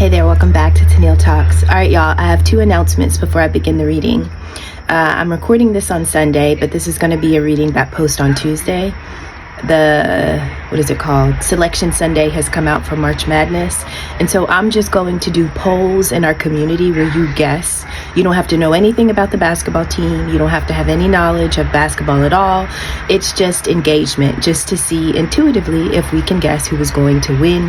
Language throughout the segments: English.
Hey there, welcome back to Tennille Talks. All right, y'all, I have two announcements before I begin the reading. I'm recording this on Sunday, but this is going to be a reading that posts on Tuesday. Selection Sunday has come out for March Madness. And so I'm just going to do polls in our community where you guess. You don't have to know anything about the basketball team. You don't have to have any knowledge of basketball at all. It's just engagement, just to see intuitively if we can guess who is going to win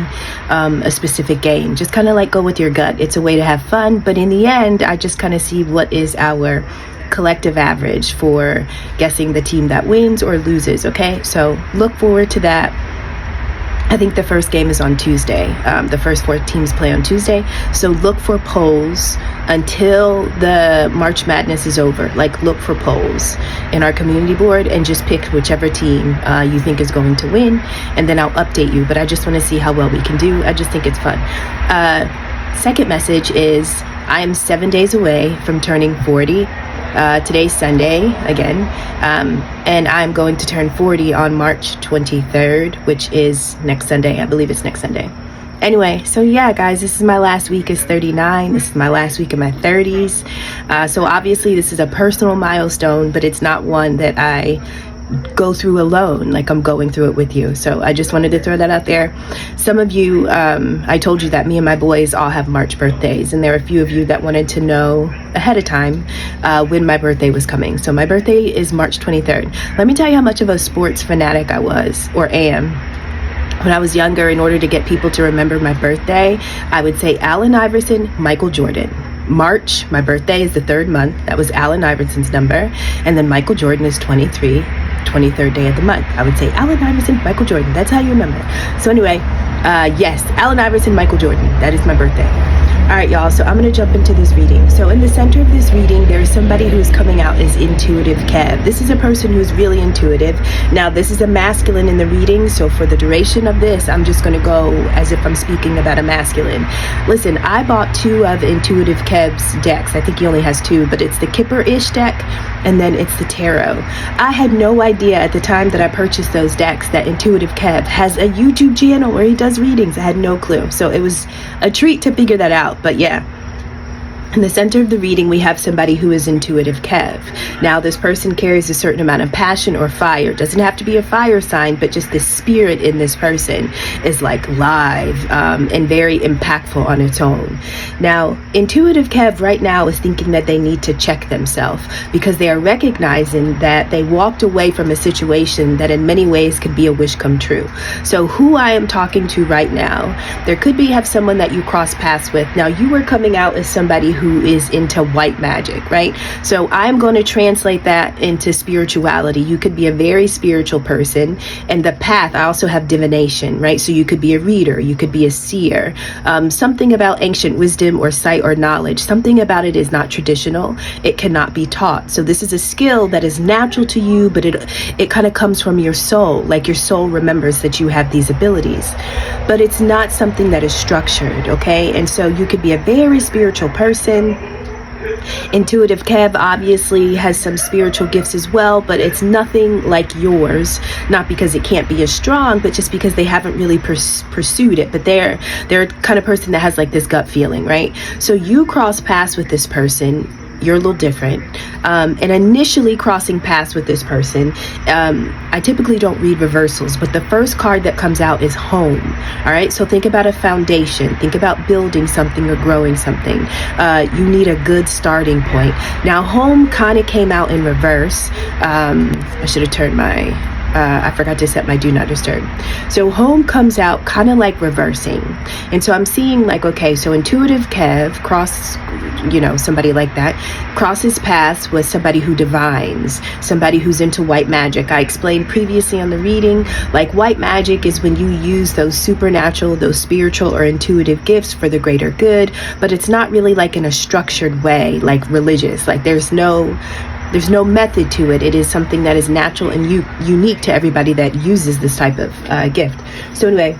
a specific game. Just kind of like go with your gut. It's a way to have fun. But in the end, I just kind of see what is our collective average for guessing the team that wins or loses. Okay, so look forward to that. I think the first game is on Tuesday. The first four teams play on Tuesday. So look for polls until the March Madness is over. Like, look for polls in our community board and just pick whichever team you think is going to win. And then I'll update you. But I just want to see how well we can do. I just think it's fun. Second message is I am 7 days away from turning 40. Today's Sunday again, and I'm going to turn 40 on March 23rd, which is next Sunday. I believe it's next Sunday. Anyway, so yeah, guys, this is my last week as 39. This is my last week in my 30s. So obviously this is a personal milestone, but it's not one that I go through alone. Like, I'm going through it with you. So I just wanted to throw that out there. Some of you, I told you that me and my boys all have March birthdays, and there are a few of you that wanted to know ahead of time when my birthday was coming. So my birthday is March 23rd. Let me tell you how much of a sports fanatic I was, or am. When I was younger, in order to get people to remember my birthday, I would say Allen Iverson, Michael Jordan. March, my birthday is the third month. That was Allen Iverson's number. And then Michael Jordan is 23rd day of the month. I would say Allen Iverson, Michael Jordan. That's how you remember. So anyway, yes, Allen Iverson, Michael Jordan. That is my birthday. All right, y'all, so I'm going to jump into this reading. So in the center of this reading, there is somebody who's coming out as Intuitive Kev. This is a person who's really intuitive. Now, this is a masculine in the reading, so for the duration of this, I'm just going to go as if I'm speaking about a masculine. Listen, I bought two of Intuitive Kev's decks. I think he only has two, but it's the Kipper-ish deck, and then it's the Tarot. I had no idea at the time that I purchased those decks that Intuitive Kev has a YouTube channel where he does readings. I had no clue. So it was a treat to figure that out. But yeah, in the center of the reading, we have somebody who is Intuitive Kev. Now, this person carries a certain amount of passion or fire. It doesn't have to be a fire sign, but just the spirit in this person is like live and very impactful on its own. Now, Intuitive Kev right now is thinking that they need to check themselves because they are recognizing that they walked away from a situation that in many ways could be a wish come true. So who I am talking to right now, there could be have someone that you cross paths with. Now, you were coming out as somebody who is into white magic, right? So I'm going to translate that into spirituality. You could be a very spiritual person, and the path, I also have divination, right? So you could be a reader, you could be a seer, something about ancient wisdom or sight or knowledge. Something about it is not traditional. It cannot be taught. So this is a skill that is natural to you, but it kind of comes from your soul. Like, your soul remembers that you have these abilities, but it's not something that is structured, okay? And so you could be a very spiritual person. Intuitive Kev obviously has some spiritual gifts as well, but it's nothing like yours, not because it can't be as strong, but just because they haven't really pursued it. But they're kind of person that has like this gut feeling, right? So you cross paths with this person. You're a little different. And initially crossing paths with this person, I typically don't read reversals, but the first card that comes out is home. All right, so think about a foundation. Think about building something or growing something. You need a good starting point. Now, home kind of came out in reverse. I should have turned my I forgot to set my do not disturb. So home comes out kind of like reversing. And so I'm seeing like, okay, so Intuitive Kev somebody like that crosses paths with somebody who divines, somebody who's into white magic. I explained previously on the reading, like, white magic is when you use those supernatural, those spiritual or intuitive gifts for the greater good, but it's not really like in a structured way, like religious. Like, there's no method to it. It is something that is natural and unique to everybody that uses this type of gift. So anyway,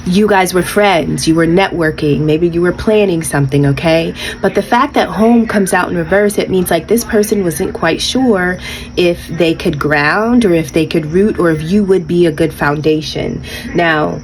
you guys were friends, you were networking, maybe you were planning something, okay? But the fact that home comes out in reverse, it means like this person wasn't quite sure if they could ground or if they could root or if you would be a good foundation. Now,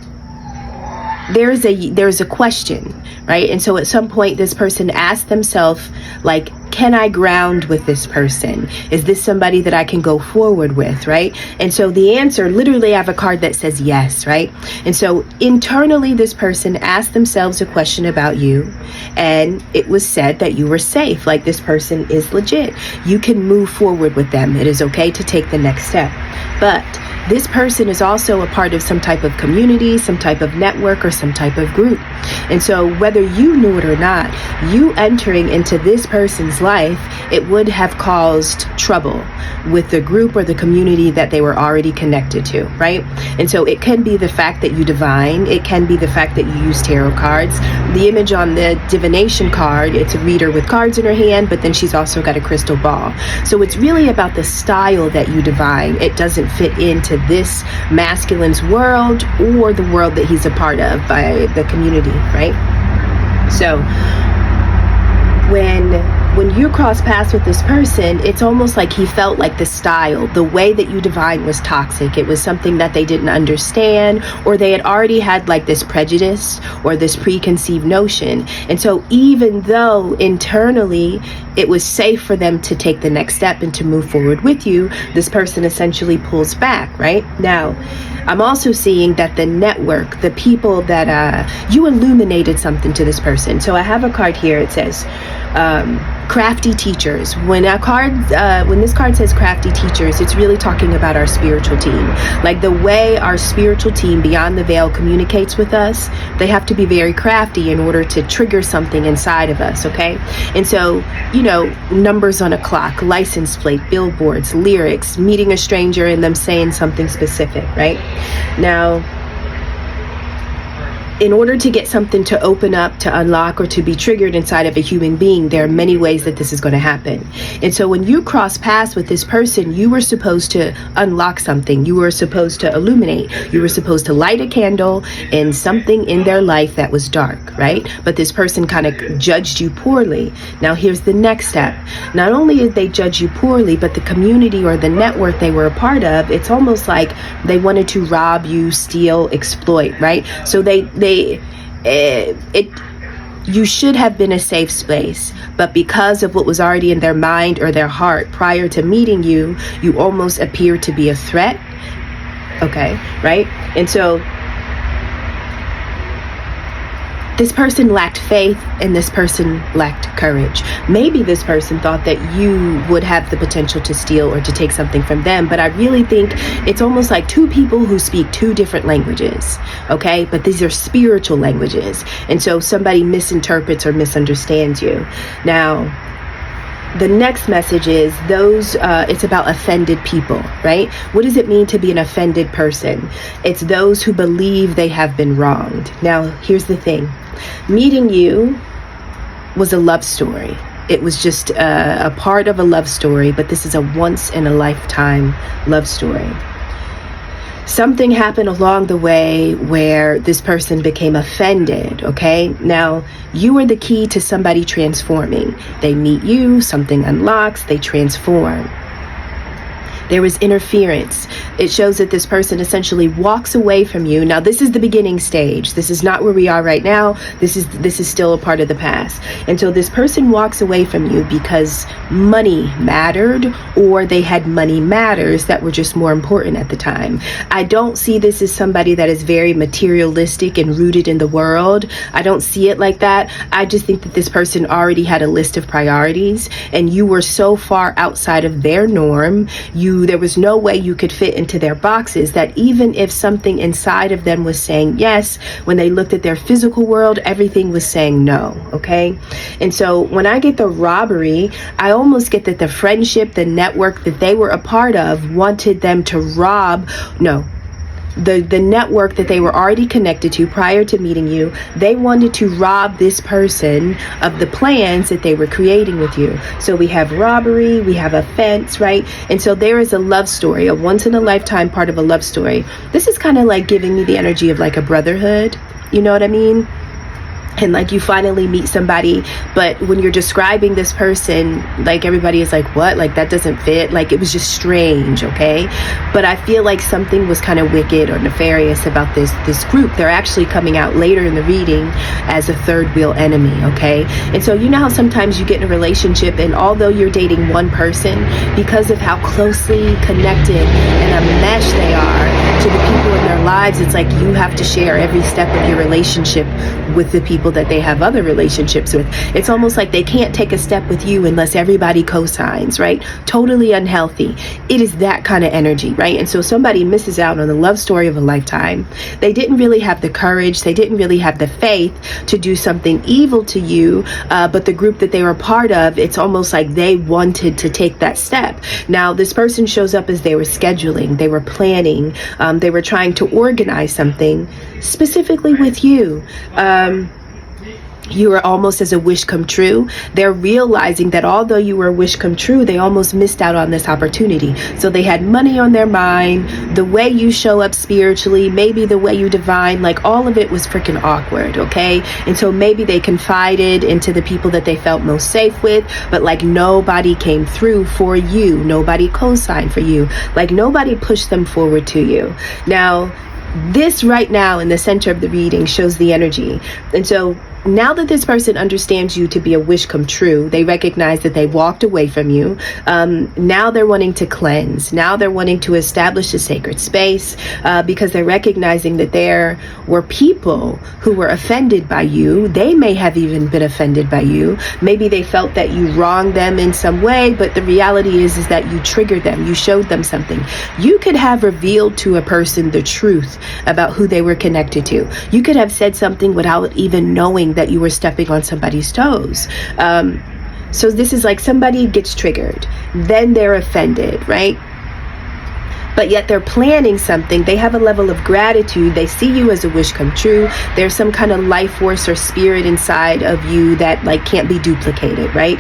there's a question, right? And so at some point this person asked themselves, like, can I ground with this person? Is this somebody that I can go forward with, right? And so the answer, literally I have a card that says yes, right? And so internally this person asked themselves a question about you, and it was said that you were safe, like this person is legit. You can move forward with them. It is okay to take the next step. But this person is also a part of some type of community, some type of network, or some type of group. And so whether you knew it or not, you entering into this person's life, it would have caused trouble with the group or the community that they were already connected to, right? And so it can be the fact that you divine, it can be the fact that you use tarot cards. The image on the divination card, it's a reader with cards in her hand, but then she's also got a crystal ball. So it's really about the style that you divine. It doesn't fit into this masculine's world or the world that he's a part of by the community, right? So when you cross paths with this person, it's almost like he felt like the style, the way that you divine was toxic. It was something that they didn't understand, or they had already had like this prejudice or this preconceived notion. And so even though internally it was safe for them to take the next step and to move forward with you, this person essentially pulls back, right? Now, I'm also seeing that the network, the people that you illuminated something to this person. So I have a card here. It says crafty teachers. When this card says crafty teachers, it's really talking about our spiritual team. Like the way our spiritual team beyond the veil communicates with us, they have to be very crafty in order to trigger something inside of us, okay? And so, you know, numbers on a clock, license plate, billboards, lyrics, meeting a stranger and them saying something specific, right? Now, in order to get something to open up, to unlock, or to be triggered inside of a human being, there are many ways that this is going to happen. And so when you cross paths with this person, you were supposed to unlock something. You were supposed to illuminate. You were supposed to light a candle in something in their life that was dark, right? But this person kind of judged you poorly. Now here's the next step. Not only did they judge you poorly, but the community or the network they were a part of, it's almost like they wanted to rob you, steal, exploit, right? So you should have been a safe space, but because of what was already in their mind or their heart prior to meeting you, you almost appeared to be a threat. Okay, right? And so this person lacked faith and this person lacked courage. Maybe this person thought that you would have the potential to steal or to take something from them, but I really think it's almost like two people who speak two different languages, okay? But these are spiritual languages, and so somebody misinterprets or misunderstands you. Now, the next message is it's about offended people, right? What does it mean to be an offended person? It's those who believe they have been wronged. Now, here's the thing. Meeting you was a love story. It was just a part of a love story, but this is a once-in-a-lifetime love story. Something happened along the way where this person became offended, okay? Now, you are the key to somebody transforming. They meet you, something unlocks, they transform. There was interference. It shows that this person essentially walks away from you. Now, this is the beginning stage. This is not where we are right now. This is still a part of the past. And so this person walks away from you because money mattered, or they had money matters that were just more important at the time. I don't see this as somebody that is very materialistic and rooted in the world. I don't see it like that. I just think that this person already had a list of priorities, and you were so far outside of their norm. There was no way you could fit into their boxes, that even if something inside of them was saying yes, when they looked at their physical world, everything was saying no, okay? And so when I get the robbery, I almost get that the friendship, the network that they were a part of wanted them to rob, the network that they were already connected to prior to meeting you, they wanted to rob this person of the plans that they were creating with you. So we have robbery, we have offense, right? And so there is a love story, a once-in-a-lifetime part of a love story. This is kind of like giving me the energy of like a brotherhood, you know what I mean? and like you finally meet somebody, but when you're describing this person, like everybody is like, what, like that doesn't fit, like it was just strange. Okay, but I feel like something was kind of wicked or nefarious about this group. They're actually coming out later in the reading as a third wheel enemy. Okay, and so you know how sometimes you get in a relationship, and although you're dating one person, because of how closely connected and a mesh they are to the people in their lives, it's like you have to share every step of your relationship with the people that they have other relationships with. It's almost like they can't take a step with you unless everybody co-signs, right? Totally unhealthy. It is that kind of energy, right? And so somebody misses out on the love story of a lifetime. They didn't really have the courage, they didn't really have the faith to do something evil to you, but the group that they were part of, it's almost like they wanted to take that step. Now, this person shows up as they were scheduling, they were planning, they were trying to organize something specifically with you. You were almost as a wish come true. They're realizing that although you were a wish come true, they almost missed out on this opportunity. So they had money on their mind, the way you show up spiritually, maybe the way you divine, like all of it was freaking awkward, okay? And so maybe they confided into the people that they felt most safe with, but like nobody came through for you. Nobody co-signed for you. Like nobody pushed them forward to you. Now, this right now in the center of the reading shows the energy. And so now that this person understands you to be a wish come true, they recognize that they walked away from you. Now they're wanting to cleanse. Now they're wanting to establish a sacred space because they're recognizing that there were people who were offended by you. They may have even been offended by you. Maybe they felt that you wronged them in some way, but the reality is that you triggered them. You showed them something. You could have revealed to a person the truth about who they were connected to. You could have said something without even knowing that you were stepping on somebody's toes. So this is like somebody gets triggered, then they're offended, right? But yet they're planning something. They have a level of gratitude. They see you as a wish come true. There's some kind of life force or spirit inside of you that like can't be duplicated, right?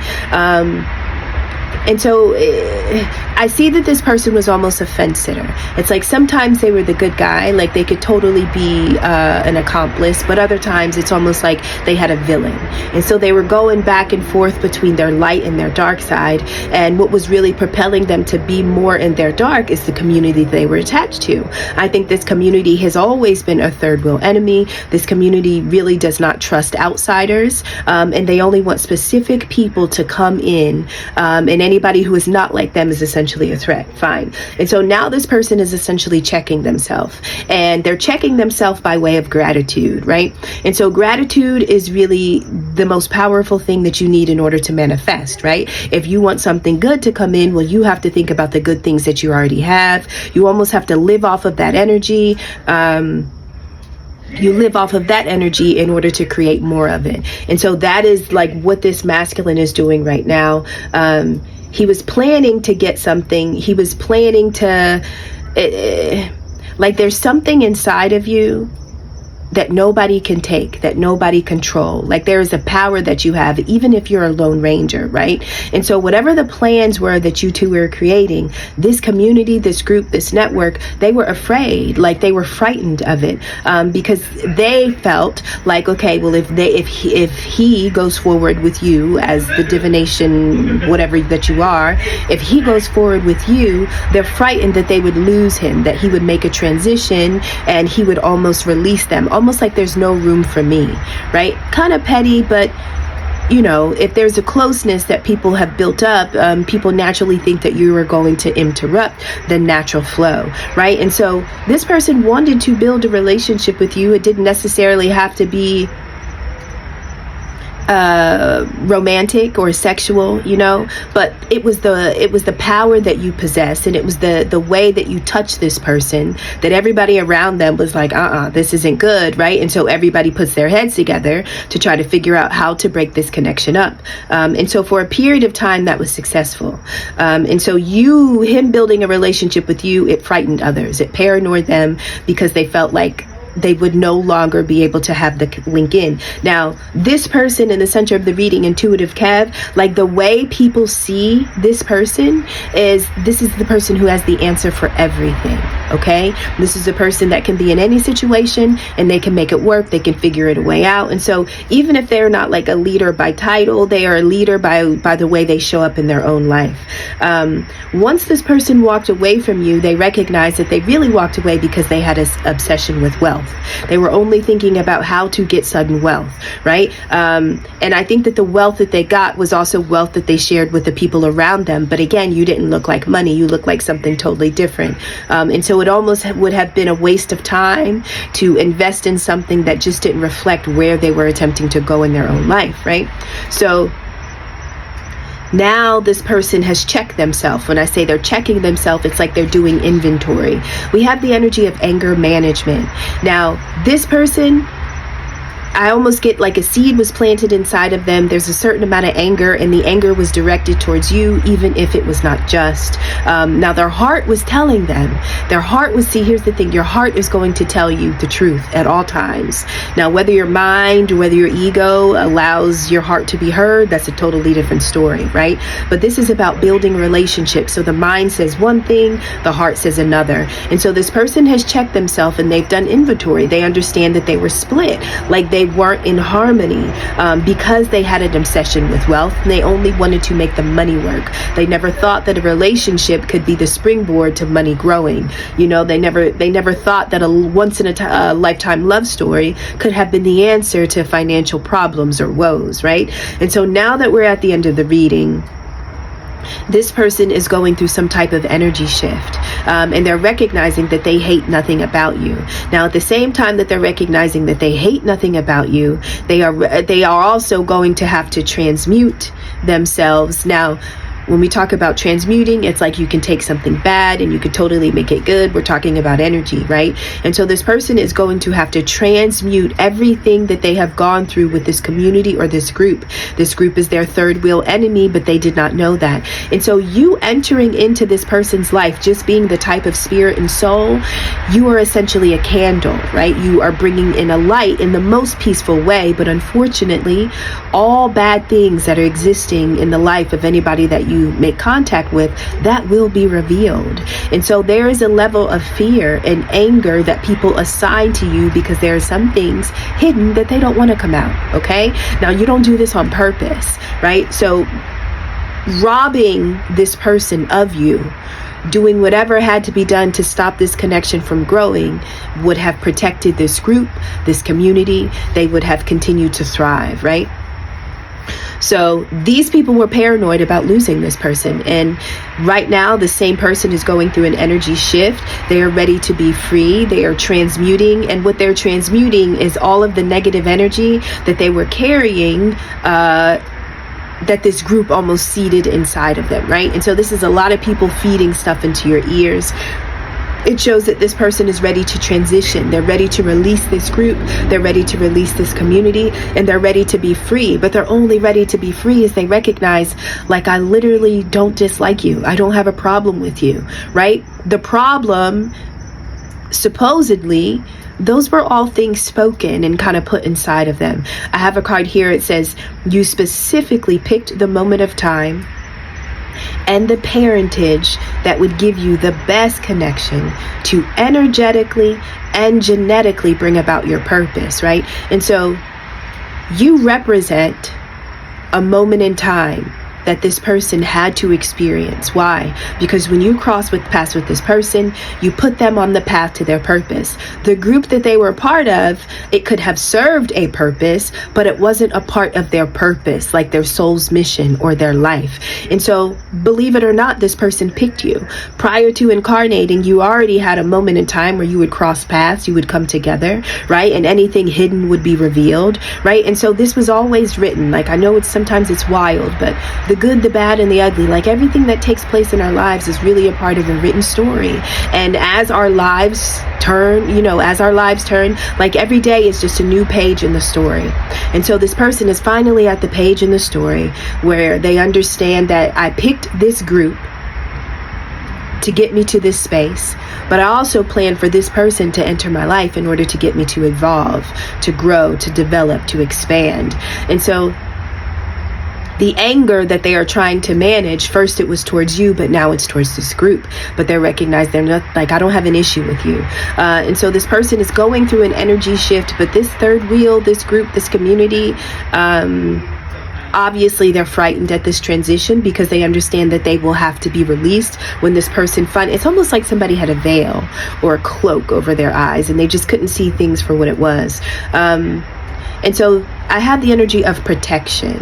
And so I see that this person was almost a fence sitter. It's like sometimes they were the good guy, like they could totally be an accomplice, but other times it's almost like they had a villain. And so they were going back and forth between their light and their dark side. And what was really propelling them to be more in their dark is the community they were attached to. I think this community has always been a third wheel enemy. This community really does not trust outsiders, and they only want specific people to come in, and anybody who is not like them is essentially a threat. Fine. And so now this person is essentially checking themselves, and they're checking themselves by way of gratitude, right? And so gratitude is really the most powerful thing that you need in order to manifest, right? If you want something good to come in, well, you have to think about the good things that you already have. You almost have to live off of that energy. You live off of that energy in order to create more of it. And so that is like what this masculine is doing right now. He was planning to get something. He was planning to, like there's something inside of you that nobody can take, that nobody control. Like there is a power that you have, even if you're a lone ranger, right? And so whatever the plans were that you two were creating, this community, this group, this network, they were afraid, like they were frightened of it, because they felt like, okay, well, if he goes forward with you as the divination, whatever that you are, if he goes forward with you, they're frightened that they would lose him, that he would make a transition and he would almost release them. Almost like there's no room for me, right? Kind of petty, but you know, if there's a closeness that people have built up, people naturally think that you are going to interrupt the natural flow, right? And so this person wanted to build a relationship with you. It didn't necessarily have to be romantic or sexual, you know, but it was the power that you possess, and it was the way that you touched this person that everybody around them was like, this isn't good, right? And so everybody puts their heads together to try to figure out how to break this connection up. And so for a period of time that was successful. And so him building a relationship with you, it frightened others. It paranoid them because they felt like they would no longer be able to have the link in. Now, this person in the center of the reading, Intuitive Kev, like the way people see this person is, this is the person who has the answer for everything. Okay, this is a person that can be in any situation and they can make it work. They can figure it a way out. And so even if they're not like a leader by title, they are a leader by the way they show up in their own life. Once this person walked away from you, they recognized that they really walked away because they had an obsession with wealth. They were only thinking about how to get sudden wealth, right? And I think that the wealth that they got was also wealth that they shared with the people around them. But again, you didn't look like money. You looked like something totally different. And so it almost would have been a waste of time to invest in something that just didn't reflect where they were attempting to go in their own life, right? So now this person has checked themselves. When I say they're checking themselves, it's like they're doing inventory. We have the energy of anger management. Now, this person, I almost get like a seed was planted inside of them. There's a certain amount of anger, and the anger was directed towards you, even if it was not just. Now, their heart was telling them. Their heart was, see, here's the thing. Your heart is going to tell you the truth at all times. Now, whether your mind or whether your ego allows your heart to be heard, that's a totally different story, right? But this is about building relationships. So the mind says one thing, the heart says another. And so this person has checked themselves and they've done inventory. They understand that they were split. Like they weren't in harmony because they had an obsession with wealth, and they only wanted to make the money work. They never thought that a relationship could be the springboard to money growing. You know, they never thought that a once in a lifetime love story could have been the answer to financial problems or woes, right? And so now that we're at the end of the reading, this person is going through some type of energy shift, and they're recognizing that they hate nothing about you. Now, at the same time that they're recognizing that they hate nothing about you, they are also going to have to transmute themselves. Now, when we talk about transmuting, it's like you can take something bad and you could totally make it good. We're talking about energy, right? And so this person is going to have to transmute everything that they have gone through with this community or this group. This group is their third wheel enemy, but they did not know that. And so you entering into this person's life, just being the type of spirit and soul, you are essentially a candle, right? You are bringing in a light in the most peaceful way. But unfortunately, all bad things that are existing in the life of anybody that you make contact with, that will be revealed. And so there is a level of fear and anger that people assign to you because there are some things hidden that they don't want to come out. Okay, now you don't do this on purpose, right? So robbing this person of you, doing whatever had to be done to stop this connection from growing, would have protected this group, this community. They would have continued to thrive, right? So these people were paranoid about losing this person. And right now, the same person is going through an energy shift. They are ready to be free. They are transmuting. And what they're transmuting is all of the negative energy that they were carrying, that this group almost seeded inside of them, right? And so this is a lot of people feeding stuff into your ears. It shows that this person is ready to transition. They're ready to release this group. They're ready to release this community, and they're ready to be free. But they're only ready to be free as they recognize, like, I literally don't dislike you. I don't have a problem with you, right? The problem, supposedly, those were all things spoken and kind of put inside of them. I have a card here. It says, you specifically picked the moment of time and the parentage that would give you the best connection to energetically and genetically bring about your purpose, right? And so you represent a moment in time that this person had to experience. Why? Because when you cross paths with this person, you put them on the path to their purpose. The group that they were part of, it could have served a purpose, but it wasn't a part of their purpose, like their soul's mission or their life. And so, believe it or not, this person picked you. Prior to incarnating, you already had a moment in time where you would cross paths, you would come together, right? And anything hidden would be revealed, right? And so this was always written. Like, I know sometimes it's wild, but the good, the bad, and the ugly, like everything that takes place in our lives is really a part of a written story. And as our lives turn, like every day is just a new page in the story. And so this person is finally at the page in the story where they understand that I picked this group to get me to this space, but I also plan for this person to enter my life in order to get me to evolve, to grow, to develop, to expand. And so the anger that they are trying to manage, first it was towards you, but now it's towards this group. But they recognize they're not, like, I don't have an issue with you. And so this person is going through an energy shift, but this third wheel, this group, this community, obviously they're frightened at this transition because they understand that they will have to be released when this person it's almost like somebody had a veil or a cloak over their eyes and they just couldn't see things for what it was. And so I have the energy of protection.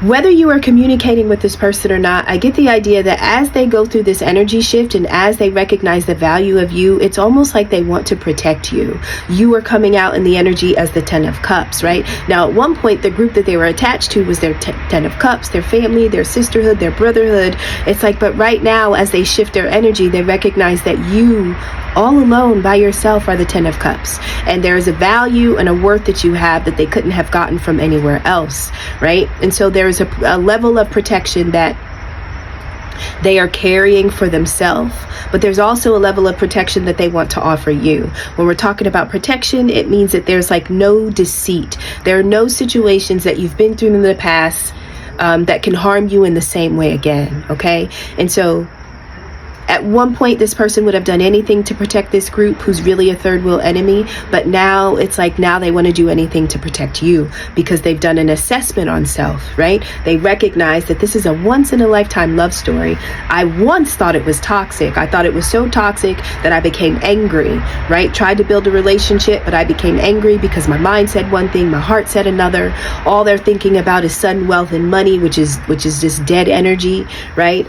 Whether you are communicating with this person or not, I get the idea that as they go through this energy shift and as they recognize the value of you, it's almost like they want to protect you. You are coming out in the energy as the 10 of Cups, right? Now, at one point, the group that they were attached to was their 10 of Cups, their family, their sisterhood, their brotherhood. It's like, but right now, as they shift their energy, they recognize that you, all alone by yourself, are the 10 of Cups. And there is a value and a worth that you have that they couldn't have gotten from anywhere else, right? And so there is a level of protection that they are carrying for themselves, but there's also a level of protection that they want to offer you. When we're talking about protection, it means that there's like no deceit. There are no situations that you've been through in the past that can harm you in the same way again, okay? And so at one point, this person would have done anything to protect this group who's really a third wheel enemy. But now it's like now they want to do anything to protect you because they've done an assessment on self, right? They recognize that this is a once in a lifetime love story. I once thought it was toxic. I thought it was so toxic that I became angry, right? Tried to build a relationship, but I became angry because my mind said one thing, my heart said another. All they're thinking about is sudden wealth and money, which is just dead energy, right?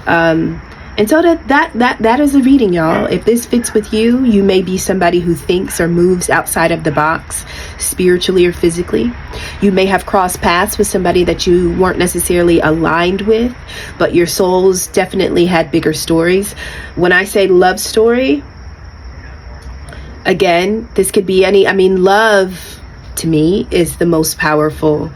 And so that is a reading, y'all. If this fits with you, you may be somebody who thinks or moves outside of the box, spiritually or physically. You may have crossed paths with somebody that you weren't necessarily aligned with, but your souls definitely had bigger stories. When I say love story, again, this could be love to me is the most powerful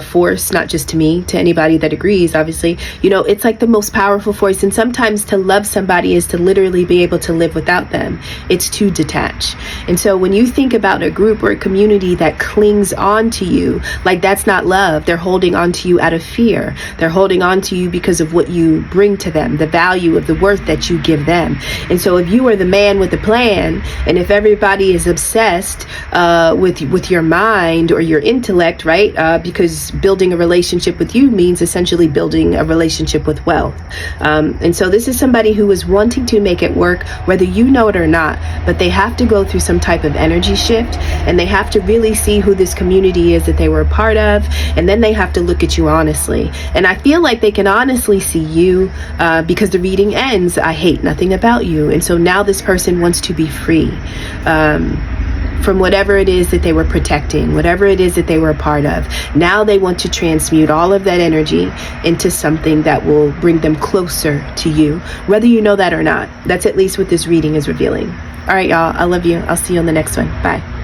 force, not just to me, to anybody that agrees, obviously. You know, it's like the most powerful force. And sometimes to love somebody is to literally be able to live without them. It's to detach. And so when you think about a group or a community that clings on to you, like that's not love. They're holding on to you out of fear. They're holding on to you because of what you bring to them, the value of the worth that you give them. And so if you are the man with the plan, and if everybody is obsessed with your mind or your intellect, right? Because building a relationship with you means essentially building a relationship with wealth. And so this is somebody who is wanting to make it work, whether you know it or not, but they have to go through some type of energy shift, and they have to really see who this community is that they were a part of, and then they have to look at you honestly. And I feel like they can honestly see you because the reading ends, I hate nothing about you. And so now this person wants to be free from whatever it is that they were protecting, whatever it is that they were a part of. Now they want to transmute all of that energy into something that will bring them closer to you, whether you know that or not. That's at least what this reading is revealing. All right, y'all, I love you. I'll see you on the next one. Bye.